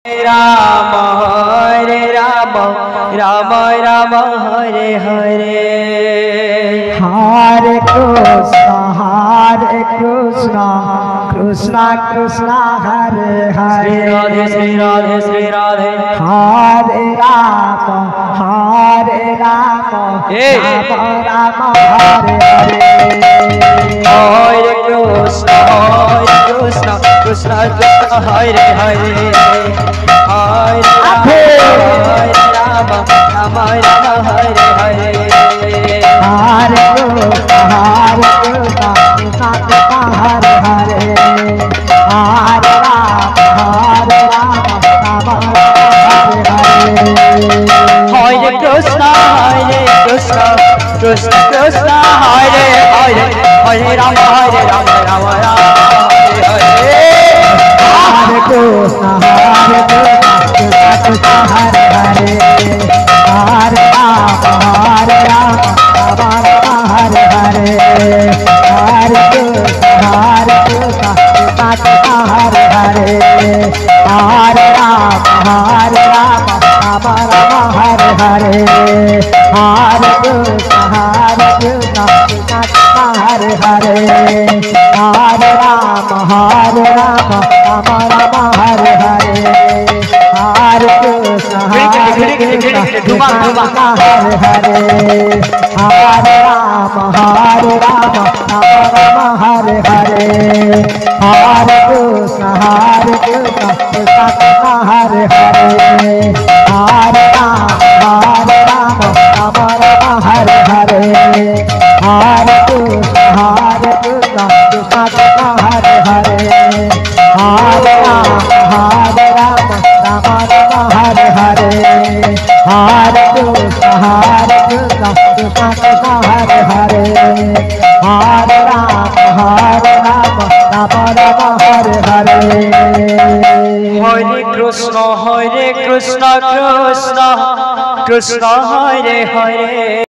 Ram Hare Ram Ram Ram Hare Hare Hare Krishna Krishna Krishna Hare Hare Shri Radhe Shri Radhe Hare Ram Ram Ram Hare Hare Hare Krishna Krishna Krishna Hare Hare Hare Ram Ram Ram Hare Hare Hare Krishna Krishna Hare Hare Hare Ram Ram Hare Hare Krishna Krishna Krishna Hare Hare Hare Ram Ram Ram Hare Hare Hare Krishna Krishna Hare Hare Hare Ram Ram Hare Hare Hare Krishna Krishna Hare Hare Hare Ram Ram Hare Hare Hare Krishna Krishna Hare Hare Hare Ram Hare Hare Hare Krishna Krishna Hare Hare Hare Ram Hare Hare Hare Krishna Krishna Hare Hare Hare Ram Hare Hare Hare Krishna Krishna Hare Hare Hare Ram Hare Hare Hare Krishna Krishna Hare Hare Hare Ram Hare Hare Hare Krishna Krishna Krishna Hare Hare.